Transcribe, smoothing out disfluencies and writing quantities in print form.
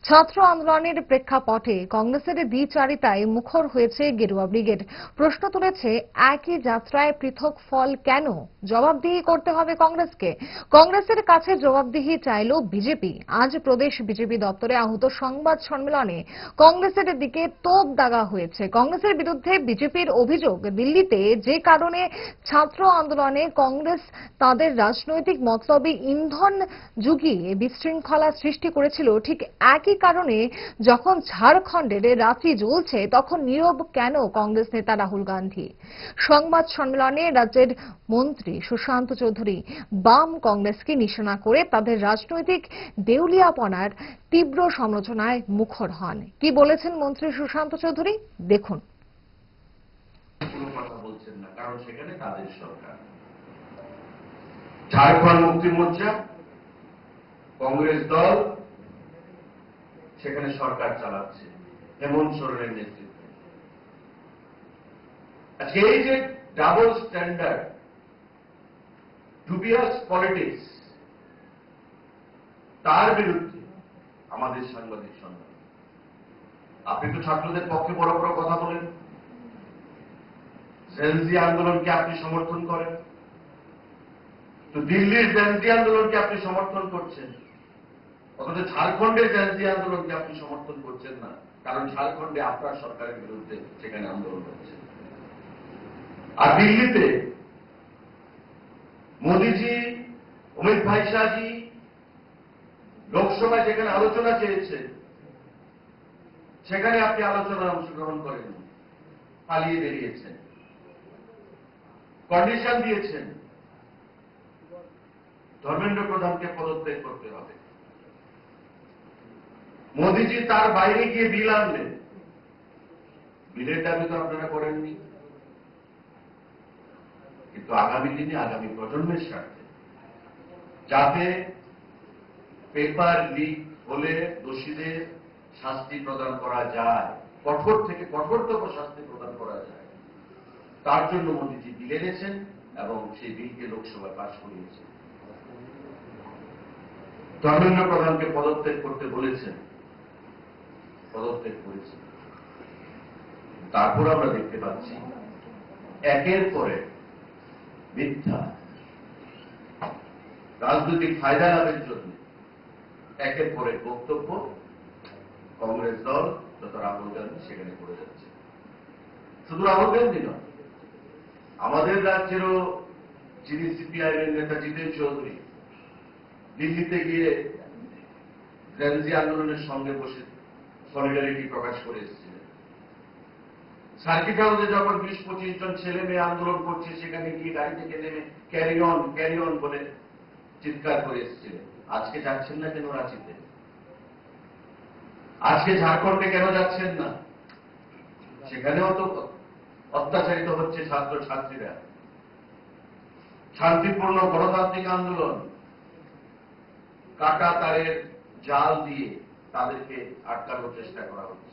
ছাত্র আন্দোলনের প্রেক্ষাপটে কংগ্রেসের দ্বিচারিতায় মুখর হয়েছে গেরুয়া ব্রিগেড। প্রশ্ন তুলেছে, একই যাত্রায় পৃথক ফল কেন? জবাবদিহি করতে হবে কংগ্রেসকে। কংগ্রেসের কাছে জবাবদিহি চাইল বিজেপি। আজ প্রদেশ বিজেপি দপ্তরে আহত সংবাদ সম্মেলনে কংগ্রেসের দিকে তোপ দাগা হয়েছে। কংগ্রেসের বিরুদ্ধে বিজেপির অভিযোগ, দিল্লিতে যে কারণে ছাত্র আন্দোলনে কংগ্রেস তাদের রাজনৈতিক মতলবে ইন্ধন জুগিয়ে বিশৃঙ্খলা সৃষ্টি করেছিল, ঠিক একই কারণে যখন ঝাড়খণ্ডের রাত্রি জ্বলছে তখন নীরব কেন কংগ্রেস নেতা রাহুল গান্ধী? সংবাদ সম্মেলনে রাজ্যের মন্ত্রী সুশান্ত চৌধুরী বাম কংগ্রেসকে নিশানা করে তাদের রাজনৈতিক দেউলিয়াপনার তীব্র সমালোচনায় মুখর হন। কি বলেছেন মন্ত্রী সুশান্ত চৌধুরী, দেখুন। কোনো কথা বলছেন না, কারণ সেখানে তাদের সরকার। ঝাড়খণ্ড মুক্তি মোর্চা, কংগ্রেস দল সেখানে সরকার চালাচ্ছে হেমন্ত সোরেনের নেতৃত্বে। আজকে এই যে ডাবল স্ট্যান্ডার্ড, ডুবিয়াস পলিটিক্স, তার বিরুদ্ধে আমাদের সাংবাদিক সম্মেলন। আপনি তো ছাত্রদের পক্ষে বড় বড় কথা বলেন, জেনজি আন্দোলনকে আপনি সমর্থন করেন, তো দিল্লির জেনজি আন্দোলনকে আপনি সমর্থন করছেন, অথচ ঝাড়খণ্ডের জেনজি আন্দোলনকে আপনি সমর্থন করছেন না, কারণ ঝাড়খণ্ডে আপনার সরকারের বিরুদ্ধে সেখানে আন্দোলন হচ্ছে। আর দিল্লিতে মোদীজি, অমিত ভাই শাহজি লোকসভায় যেখানে আলোচনা চেয়েছেন, সেখানে আপনি আলোচনায় অংশগ্রহণ করেন, পালিয়ে বেরিয়েছেন, কন্ডিশন দিয়েছেন ধর্মেন্দ্র প্রধানকে পদত্যাগ করতে হবে। মোদীজি তার বাইরে গিয়ে বিল আনলেন, বিলের দাবি তো আপনারা করেননি। কিন্তু আগামী দিনে আগামী প্রজন্মের স্বার্থে, যাতে পেপার লিক হলে দোষীদের শাস্তি প্রদান করা যায়, কঠোর থেকে কঠোরতম শাস্তি প্রদান করা যায়, তার জন্য মোদীজি বিল এনেছেন এবং সেই বিলকে লোকসভায় পাশ করিয়েছেন। ধর্মেন্দ্র প্রধানকে পদত্যাগ করতে বলেছেন, পদত্যাগ করেছেন। তারপর আমরা দেখতে পাচ্ছি একের পরে মিথ্যা রাজনৈতিক ফায়দা লাভের জন্য একের পরে বক্তব্য কংগ্রেস দল যত রাহুল গান্ধী সেখানে করে যাচ্ছে। শুধু রাহুল গান্ধী নয়, আমাদের রাজ্যেরও যিনি সিপিআইএম নেতা জিতেন চৌধুরী দিল্লিতে গিয়ে জেনজি আন্দোলনের সঙ্গে বসে সলিডারিটি প্রকাশ করে এসেছিলেন। সার্কিট হাউসে যখন 20-25 জন ছেলে মেয়ে আন্দোলন করছে, সেখানে গিয়ে গাড়ি থেকে নেমে ক্যারি অন বলে চিৎকার করে এসেছিলেন। আজকে যাচ্ছেন না কেন রাঁচিতে? আজকে ঝাড়খণ্ডে কেন যাচ্ছেন না? সেখানেও তো অত্যাচারিত হচ্ছে ছাত্র ছাত্রীরা। শান্তিপূর্ণ গণতান্ত্রিক আন্দোলন কাটা তারের জাল দিয়ে তাদেরকে আটকানোর চেষ্টা করা হচ্ছে।